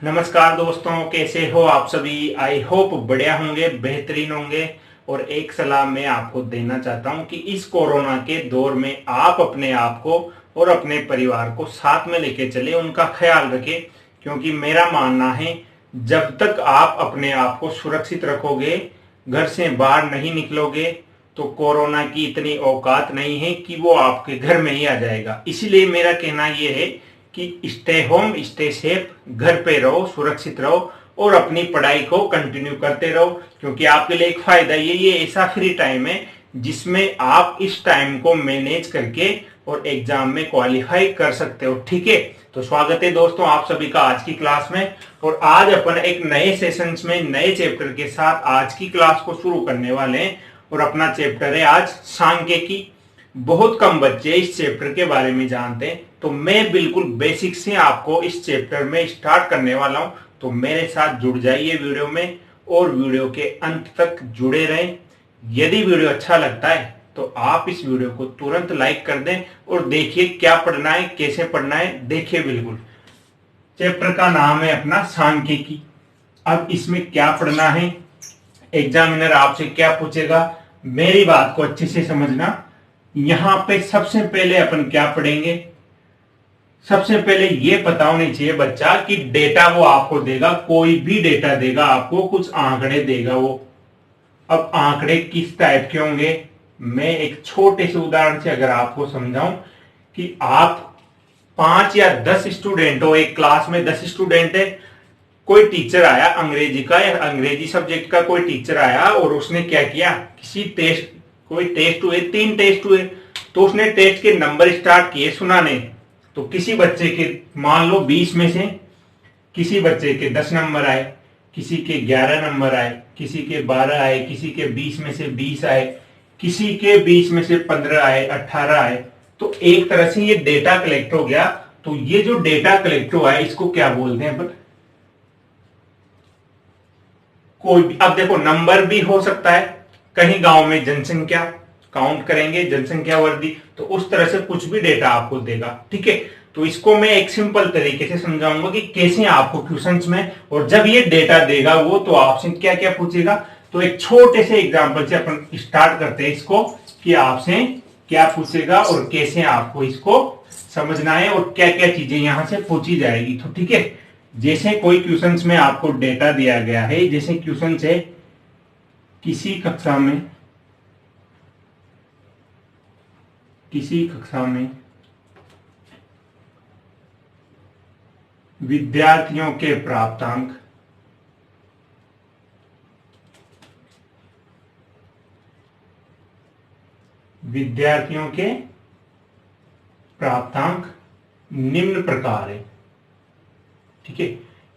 नमस्कार दोस्तों, कैसे हो आप सभी। आई होप बढ़िया होंगे, बेहतरीन होंगे। और एक सलाह मैं आपको देना चाहता हूं कि इस कोरोना के दौर में आप अपने आप को और अपने परिवार को साथ में लेके चले, उनका ख्याल रखें। क्योंकि मेरा मानना है, जब तक आप अपने आप को सुरक्षित रखोगे, घर से बाहर नहीं निकलोगे, तो कोरोना की इतनी औकात नहीं है कि वो आपके घर में ही आ जाएगा। इसीलिए मेरा कहना यह है कि स्टे होम, स्टे सेफ, घर पे रहो, सुरक्षित रहो और अपनी पढ़ाई को कंटिन्यू करते रहो। क्योंकि आपके लिए एक फायदा ये ऐसा फ्री टाइम है जिसमें आप इस टाइम को मैनेज करके और एग्जाम में क्वालिफाई कर सकते हो। ठीक है, तो स्वागत है दोस्तों आप सभी का आज की क्लास में। और आज अपन एक नए सेशंस में नए चैप्टर के साथ आज की क्लास को शुरू करने वाले हैं। और अपना चैप्टर है आज सांख्यिकी। बहुत कम बच्चे इस चैप्टर के बारे में जानते हैं, तो मैं बिल्कुल बेसिक से आपको इस चैप्टर में स्टार्ट करने वाला हूं। तो मेरे साथ जुड़ जाइए वीडियो में और वीडियो के अंत तक जुड़े रहें। यदि वीडियो अच्छा लगता है तो आप इस वीडियो को तुरंत लाइक कर दें और देखिए क्या पढ़ना है, कैसे पढ़ना है। देखिए, बिल्कुल चैप्टर का नाम है अपना सांख्यिकी। अब इसमें क्या पढ़ना है, एग्जामिनर आपसे क्या पूछेगा, मेरी बात को अच्छे से समझना। यहां पे सबसे पहले अपन क्या पढ़ेंगे, सबसे पहले ये पता होनी चाहिए बच्चा कि डेटा वो आपको देगा, कोई भी डेटा देगा आपको, कुछ आंकड़े देगा वो। अब आंकड़े किस टाइप के होंगे, मैं एक छोटे से उदाहरण से अगर आपको समझाऊं कि आप 5 या 10 स्टूडेंट हो, एक क्लास में 10 स्टूडेंट है। कोई टीचर आया अंग्रेजी का या अंग्रेजी सब्जेक्ट का कोई टीचर आया और उसने क्या किया, किसी टेस्ट, कोई टेस्ट हुए, 3 टेस्ट हुए, तो उसने टेस्ट के नंबर स्टार्ट किए सुनाने। तो किसी बच्चे के मान लो 20 में से किसी बच्चे के 10 नंबर आए, किसी के 11 नंबर आए, किसी के 12 आए, किसी के 20 में से 20 आए, किसी के 20 में से 15 आए, 18 आए। तो एक तरह से ये डेटा कलेक्ट हो गया। तो ये जो डेटा कलेक्ट हुआ है इसको क्या बोलते हैं अपन, कोई भी। अब देखो, नंबर भी हो सकता है, कहीं गांव में जनसंख्या काउंट करेंगे, जनसंख्या वर्दी, तो उस तरह से कुछ भी डेटा आपको देगा। ठीक है, तो इसको मैं एक सिंपल तरीके से समझाऊंगा कि कैसे आपको क्वेश्चंस में, और जब ये डेटा देगा वो, तो आपसे क्या क्या पूछेगा। तो एक छोटे से एग्जांपल से अपन स्टार्ट करते हैं इसको, कि आपसे क्या पूछेगा और कैसे आपको इसको समझना है और क्या क्या चीजें यहां से पूछी जाएगी। तो ठीक है, जैसे कोई क्वेश्चंस में आपको डेटा दिया गया है, जैसे क्वेश्चन है किसी कक्षा में विद्यार्थियों के प्राप्तांक निम्न प्रकार है। ठीक है,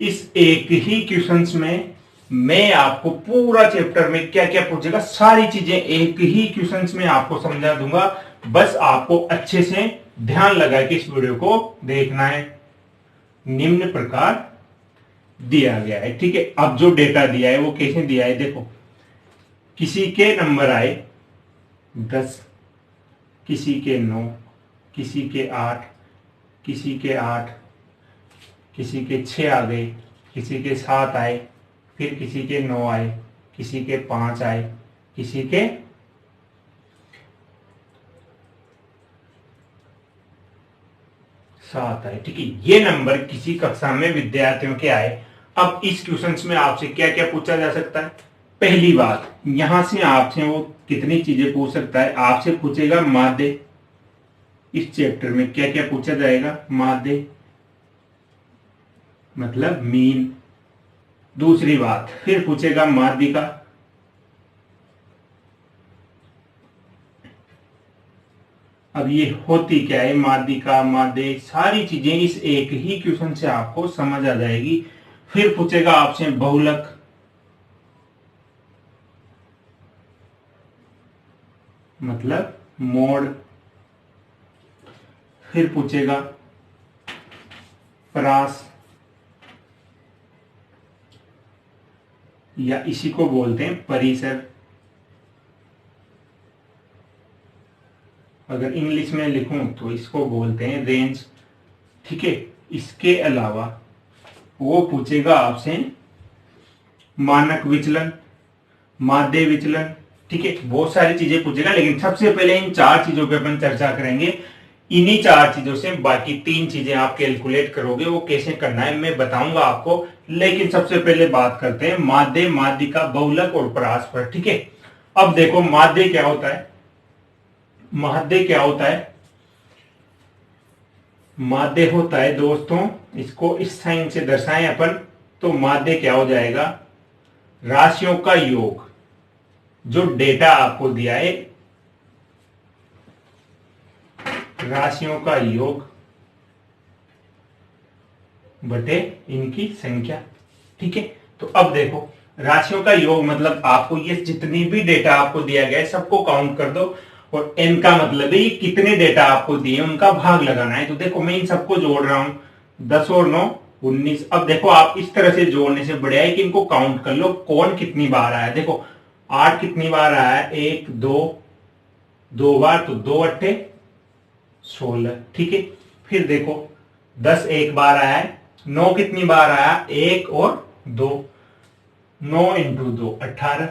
इस एक ही क्वेश्चंस में मैं आपको पूरा चैप्टर में क्या क्या पूछेगा, सारी चीजें एक ही क्वेश्चंस में आपको समझा दूंगा। बस आपको अच्छे से ध्यान लगा के इस वीडियो को देखना है। निम्न प्रकार दिया गया है। ठीक है, अब जो डेटा दिया है वो कैसे दिया है, देखो, किसी के नंबर आए 10, किसी के 9, किसी के 8, किसी के 8, किसी के 6 आ गए, किसी के 7 आए, फिर किसी के 9 आए, किसी के 5 आए, किसी के 7 आए। ठीक है, ये नंबर किसी कक्षा में विद्यार्थियों के आए। अब इस क्वेश्चंस में आपसे क्या क्या पूछा जा सकता है। पहली बात, यहां से आपसे वो कितनी चीजें पूछ सकता है, आपसे पूछेगा माध्य। इस चैप्टर में क्या क्या पूछा जाएगा, माध्य मतलब मीन। दूसरी बात, फिर पूछेगा माध्यिका। अब ये होती क्या है, माध्यिका, माध्य, सारी चीजें इस एक ही क्वेश्चन से आपको समझ आ जाएगी। फिर पूछेगा आपसे बहुलक, मतलब मोड। फिर पूछेगा परास, या इसी को बोलते हैं परिसर। अगर इंग्लिश में लिखूं तो इसको बोलते हैं रेंज। ठीक है। इसके अलावा वो पूछेगा आपसे मानक विचलन, माध्य विचलन, ठीक है, बहुत सारी चीजें पूछेगा, लेकिन सबसे पहले इन 4 चीजों पे अपन चर्चा करेंगे। इन्हीं 4 चीजों से बाकी 3 चीजें आप कैलकुलेट करोगे, वो कैसे करना है मैं बताऊंगा आपको। लेकिन सबसे पहले बात करते हैं माध्य, माध्यिका, बहुलक और परास पर, ठीक है। अब देखो माध्य क्या होता है, माध्य क्या होता है, माध्य होता है दोस्तों, इसको इस साइन से दर्शाएं अपन, तो माध्य क्या हो जाएगा, राशियों का योग। जो डेटा आपको दिया है, राशियों का योग बटे इनकी संख्या, ठीक है। तो अब देखो राशियों का योग मतलब आपको ये जितनी भी डेटा आपको दिया गया है सबको काउंट कर दो, और एन का मतलब है ये कितने डेटा आपको दिए उनका भाग लगाना है। तो देखो मैं इन सबको जोड़ रहा हूं, 10 और 9 19। अब देखो आप इस तरह से जोड़ने से बढ़िया है कि इनको काउंट कर लो कौन कितनी बार आया। देखो 8 कितनी बार आया है, 1 2 2 बार, तो 2 अट्ठे 16, ठीक है। फिर देखो 10 एक बार आया है, 9 कितनी बार आया, 1 और 2, 9 इंटू 2 18।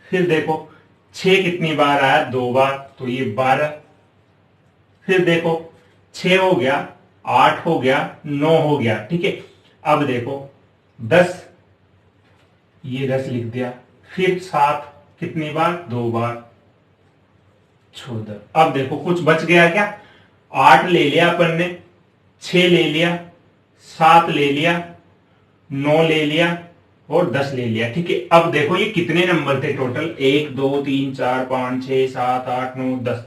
फिर देखो 6 कितनी बार आया, 2 बार, तो ये 12। फिर देखो 6 हो गया, 8 हो गया, 9 हो गया, ठीक है। अब देखो 10, ये 10 लिख दिया। फिर 7 कितनी बार, 2 बार, 14। अब देखो कुछ बच गया क्या, 8 ले लिया अपन ने, 6 ले लिया, 7 ले लिया, 9 ले लिया और 10 ले लिया, ठीक है। अब देखो ये कितने नंबर थे टोटल, 1 2 3 4 5 6 7 8 9 10।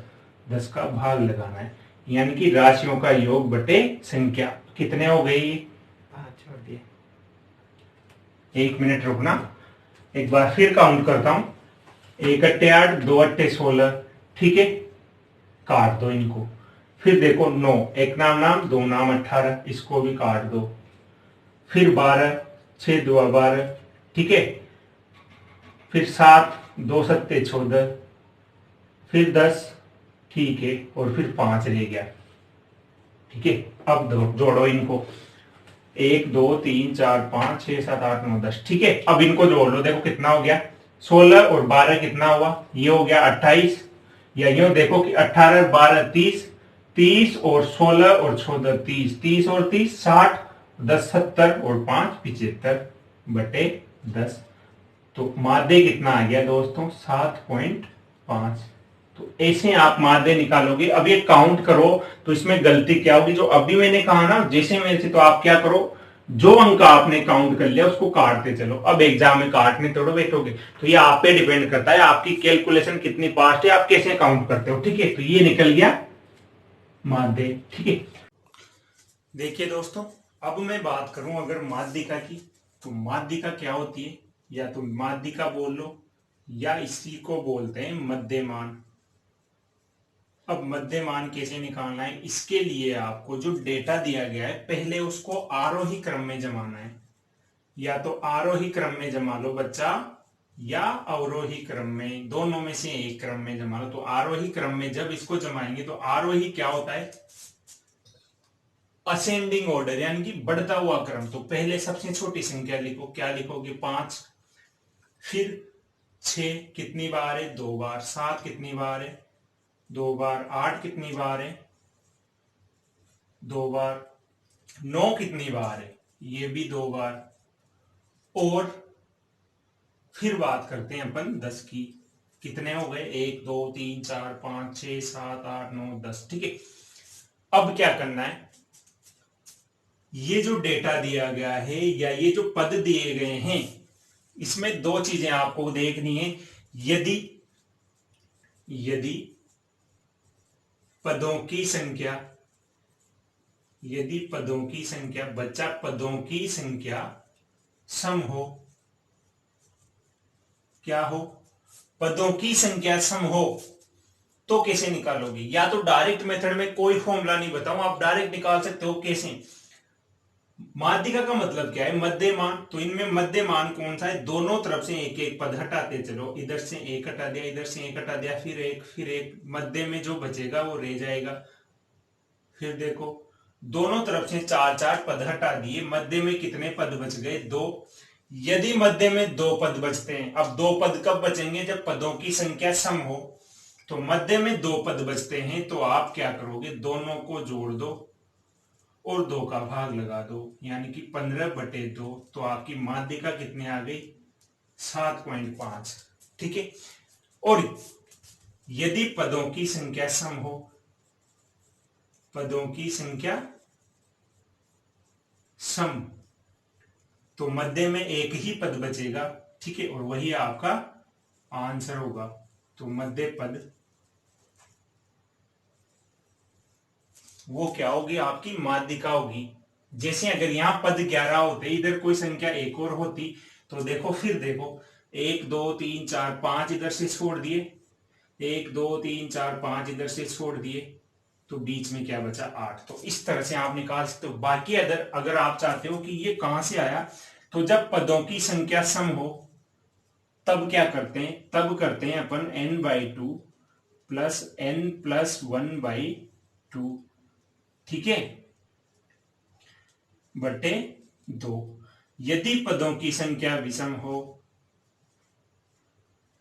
10 का भाग लगाना है, यानी कि राशियों का योग बटे संख्या। कितने हो गए ये, 5 छोड़ दिए। 1 मिनट रुकना, एक बार फिर काउंट करता हूं, 1 अट्टे 8, 2 अट्टे 16, ठीक है। काट दो इनको। फिर देखो 9, एक नाम नाम, 2 नाम 18, इसको भी काट दो। फिर 12, 6 2 12, ठीक है। फिर 7 2 सत्ते 14, फिर 10, ठीक है, और फिर 5 रह गया, ठीक है। अब जोड़ो इनको, 1 2 3 4 5 6 7 8 9 10, ठीक है। अब इनको जोड़ लो, देखो कितना हो गया, 16 और 12 कितना हुआ, ये हो गया 28। या यूं देखो कि 18 12 30, 30 और 16 और 14 30, 30 और 30 60, 10 70 और 5 75 बटे 10। तो माध्य कितना आ गया दोस्तों, 7.5। तो ऐसे आप माध्य निकालोगे। अब ये काउंट करो तो इसमें गलती क्या होगी, जो अभी मैंने कहा ना जैसे मेरे से, तो आप क्या करो, जो अंक आपने काउंट कर लिया उसको काटते चलो। अब एग्जाम में काटने थोड़ा बैठोगे, तो ये आप पे डिपेंड करता है आपकी कैलकुलेशन कितनी फास्ट है, आप कैसे काउंट करते हो, ठीक है। तो ये निकल गया माध्य, ठीक है। देखिए दोस्तों, अब मैं बात करूं अगर माध्यिका की, तो माध्यिका क्या होती है, या तो माध्यिका बोल लो या इसी को बोलते हैं मध्यमान। अब मध्यमान कैसे निकालना है, इसके लिए आपको जो डेटा दिया गया है पहले उसको आरोही क्रम में जमाना है। या तो आरोही क्रम में जमा लो बच्चा, या अवरोही क्रम में, दोनों में से एक क्रम में जमा लो। तो आरोही क्रम में जब इसको जमाएंगे तो आरोही क्या होता है, असेंडिंग ऑर्डर, यानी कि बढ़ता हुआ क्रम। तो पहले सबसे छोटी संख्या लिखो, क्या लिखोगे, 5। फिर 6 कितनी बार है, 2 बार। 7 कितनी बार है, 2 बार। 8 कितनी बार है, 2 बार। 9 कितनी बार है, ये भी 2 बार। और फिर बात करते हैं अपन 10 की, कितने हो गए, 1 2 3 4 5 6 7 8 9 10, ठीक है। अब क्या करना है, ये जो डेटा दिया गया है या ये जो पद दिए गए हैं, इसमें 2 चीजें आपको देखनी है। यदि यदि पदों की संख्या, यदि पदों की संख्या, बच्चा पदों की संख्या सम हो, क्या हो, पदों की संख्या सम हो, तो कैसे निकालोगे। या तो डायरेक्ट मेथड में कोई फॉर्मूला नहीं बताऊं, आप डायरेक्ट निकाल सकते हो। कैसे, माध्यिका का मतलब क्या है, मध्यमान। तो इनमें मध्यमान कौन सा है, दोनों तरफ से एक एक पद हटाते चलो, इधर से एक हटा दिया, इधर से एक हटा दिया, फिर एक, फिर एक, मध्य में जो बचेगा वो रह जाएगा। फिर देखो दोनों तरफ से 4 पद हटा दिए, मध्य में कितने पद बच गए? 2। यदि मध्य में 2 पद बचते हैं, अब 2 पद कब बचेंगे? जब पदों की संख्या सम हो। तो मध्य में 2 पद बचते हैं, तो आप क्या करोगे? दोनों को जोड़ दो और 2 का भाग लगा दो, यानी कि 15/2। तो आपकी माध्यिका कितने आ गई? 7.5। ठीक है। और यदि पदों की संख्या सम हो, पदों की संख्या सम, तो मध्य में एक ही पद बचेगा। ठीक है, और वही आपका आंसर होगा। तो मध्य पद वो क्या होगी? आपकी माध्यिका होगी। जैसे अगर यहां पद 11 होते, इधर कोई संख्या एक और होती, तो देखो, फिर देखो, 1 2 3 4 5 इधर से छोड़ दिए, 1 2 3 4 5 इधर से छोड़ दिए, तो बीच में क्या बचा? 8। तो इस तरह से आप निकाल सकते हो। बाकी अगर आप चाहते हो कि ये कहां से आया, तो जब पदों की संख्या सम हो तब क्या करते हैं? तब करते हैं अपन n/2 प्लस n+1/2। ठीक है, बटे 2। यदि पदों की संख्या विषम हो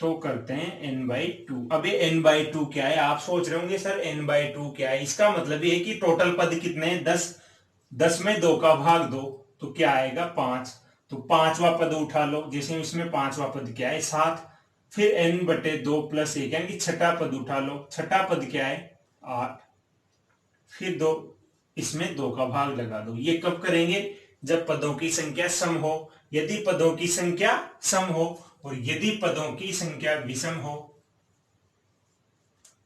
तो करते हैं n/2। अब ये n/2 क्या है? आप सोच रहे होंगे सर n/2 क्या है? इसका मतलब ये है कि टोटल पद कितने हैं? 10। 10 में 2 का भाग दो तो क्या आएगा? 5। तो पांचवा पद उठा लो, जैसे इसमें पांचवा पद क्या है? 7। फिर n/2 प्लस 1, यानी कि छठा पद उठा लो। छठा पद क्या है? 8। फिर 2, इसमें 2 का भाग लगा दो। ये कब करेंगे? जब पदों की संख्या सम हो। यदि पदों की संख्या सम हो और यदि पदों की संख्या विषम हो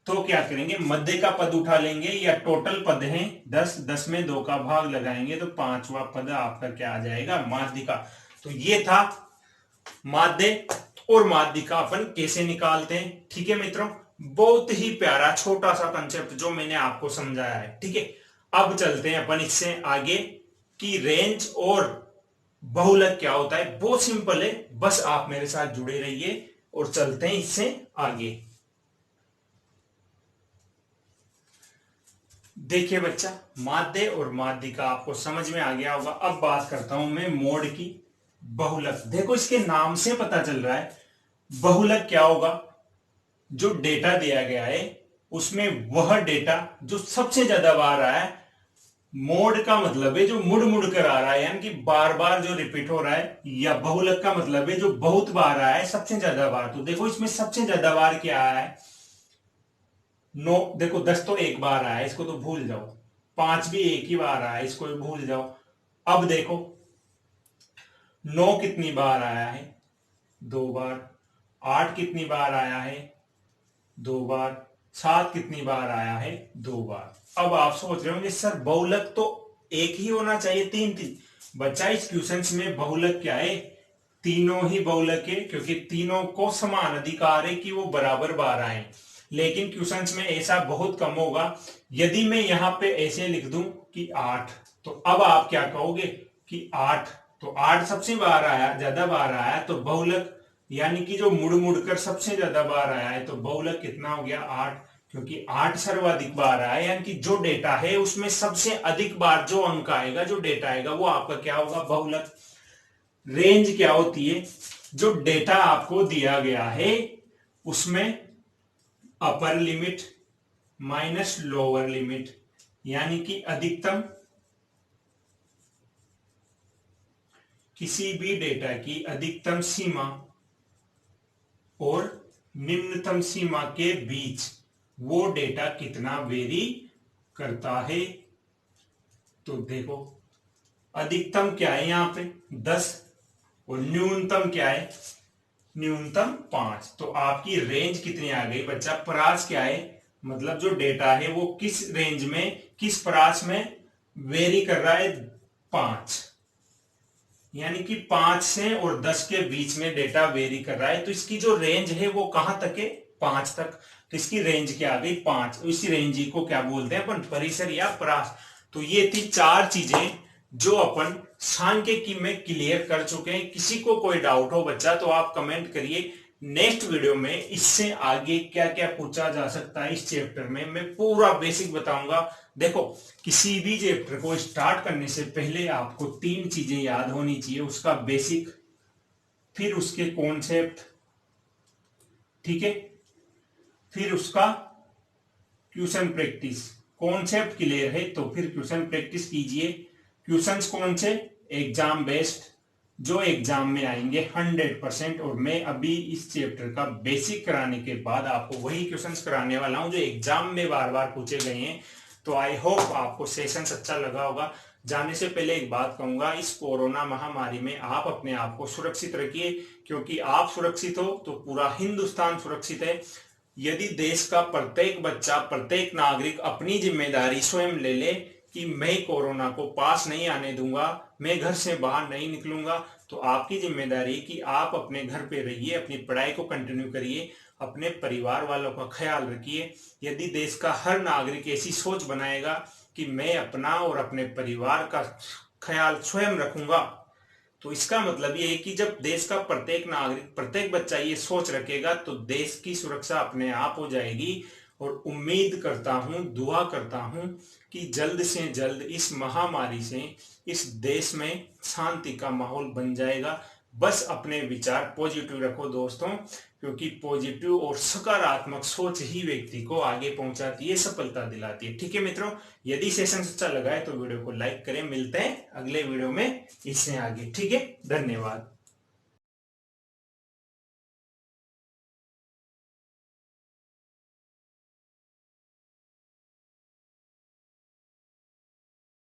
तो क्या करेंगे? मध्य का पद उठा लेंगे, या टोटल पद हैं 10, 10 में 2 का भाग लगाएंगे तो पांचवा पद आपका क्या आ जाएगा? माध्यिका। तो ये था माध्य और माध्यिका अपन कैसे निकालते हैं। ठीक है मित्रों, बहुत ही प्यारा छोटा सा कंसेप्ट जो मैंने आपको समझाया है। ठीक है, अब चलते हैं अपन इससे आगे कि रेंज और बहुलक क्या होता है। बहुत सिंपल है, बस आप मेरे साथ जुड़े रहिए और चलते हैं इससे आगे। देखिए बच्चा, माध्य और माध्यिका आपको समझ में आ गया होगा। अब बात करता हूं मैं मोड की। बहुलक, देखो इसके नाम से पता चल रहा है बहुलक क्या होगा? जो डेटा दिया गया है उसमें वह डेटा जो सबसे ज्यादा बार आया है। मोड का मतलब है जो मुड़ मुड़ कर आ रहा है, यानी कि बार बार जो रिपीट हो रहा है। या बहुलक का मतलब है जो बहुत बार आया है, सबसे ज्यादा बार। तो देखो इसमें सबसे ज्यादा बार क्या आया है? 9। देखो 10 तो एक बार आया है, इसको तो भूल जाओ। 5 भी एक ही बार आया है, इसको भी भूल जाओ। अब देखो 9 कितनी बार आया है? 2 बार। 8 कितनी बार आया है? 2 बार। 7 कितनी बार आया है? 2 बार। अब आप सोच रहे होंगे सर बहुलक तो एक ही होना चाहिए, 3 3। बच्चा इस क्वेश्चन में बहुलक क्या है? तीनों ही बहुलक है, क्योंकि तीनों को समान अधिकार है कि वो बराबर बार आए। लेकिन क्वेश्चंस में ऐसा बहुत कम होगा। यदि मैं यहां पे ऐसे लिख दूं कि 8, तो अब आप क्या कहोगे कि 8, तो 8 सबसे बार आया, ज्यादा बार आया, तो बहुलक यानी कि जो मुड़ मुड़ कर सबसे ज्यादा बार आया है, तो बहुलक कितना हो गया? 8। क्योंकि 8 सर्वाधिक बार आया, यानी कि जो डेटा है उसमें सबसे अधिक बार जो अंक आएगा, जो डेटा आएगा, वो आपका क्या होगा? बहुलक। रेंज क्या होती है? जो डेटा आपको दिया गया है उसमें upper limit minus lower limit, यानी कि अधिकतम किसी भी डेटा की अधिकतम सीमा और निम्नतम सीमा के बीच वो डेटा कितना वेरी करता है। तो देखो अधिकतम क्या है यहां पे? 10। और न्यूनतम क्या है? न्यूनतम 5। तो आपकी रेंज कितनी आ गई बच्चा? परास क्या है? मतलब जो डेटा है वो किस रेंज में, किस परास में वेरी कर रहा है? 5। यानी कि 5 से और 10 के बीच में डेटा वेरी कर रहा है। तो इसकी जो रेंज है वो कहां तक है? 5 तक। तो इसकी रेंज क्या आ गई? 5। इसी रेंज को क्या बोलते हैं अपन? परिसर या परास। तो ये थी 4 चीजें जो अपन सांख्यिकी में क्लियर कर चुके हैं। किसी को कोई डाउट हो बच्चा तो आप कमेंट करिए, नेक्स्ट वीडियो में इससे आगे क्या क्या पूछा जा सकता है इस चैप्टर में मैं पूरा बेसिक बताऊंगा। देखो, किसी भी चैप्टर को स्टार्ट करने से पहले आपको 3 चीजें याद होनी चाहिए। उसका बेसिक, फिर उसके कॉन्सेप्ट, ठीक है, फिर उसका क्वेश्चन प्रैक्टिस। कॉन्सेप्ट क्लियर है तो फिर क्वेश्चन प्रैक्टिस कीजिए। क्वेश्चंस कौन से? एग्जाम बेस्ड, जो एग्जाम में आएंगे 100%। और मैं अभी इस चैप्टर का बेसिक कराने के बाद आपको वही क्वेश्चंस कराने वाला हूं जो एग्जाम में बार बार पूछे गए हैं। तो आई होप आपको सेशन अच्छा लगा होगा। जाने से पहले एक बात कहूंगा, इस कोरोना महामारी में आप अपने आप को सुरक्षित रखिए, क्योंकि आप सुरक्षित हो तो पूरा हिंदुस्तान सुरक्षित है। यदि देश का प्रत्येक बच्चा, प्रत्येक नागरिक अपनी जिम्मेदारी स्वयं ले ले कि मैं कोरोना को पास नहीं आने दूंगा, मैं घर से बाहर नहीं निकलूंगा, तो आपकी जिम्मेदारी है कि आप अपने घर पे रहिए, अपनी पढ़ाई को कंटिन्यू करिए, अपने परिवार वालों का ख्याल रखिए। यदि देश का हर नागरिक ऐसी सोच बनाएगा कि मैं अपना और अपने परिवार का ख्याल स्वयं रखूंगा, तो इसका मतलब ये है कि जब देश का प्रत्येक नागरिक, प्रत्येक बच्चा ये सोच रखेगा तो देश की सुरक्षा अपने आप हो जाएगी। और उम्मीद करता हूं, दुआ करता हूं कि जल्द से जल्द इस महामारी से इस देश में शांति का माहौल बन जाएगा। बस अपने विचार पॉजिटिव रखो दोस्तों, क्योंकि पॉजिटिव और सकारात्मक सोच ही व्यक्ति को आगे पहुंचाती है, सफलता दिलाती है। ठीक है मित्रों, यदि सेशन अच्छा लगा है तो वीडियो को लाइक करें। मिलते हैं अगले वीडियो में इससे आगे। ठीक है, धन्यवाद।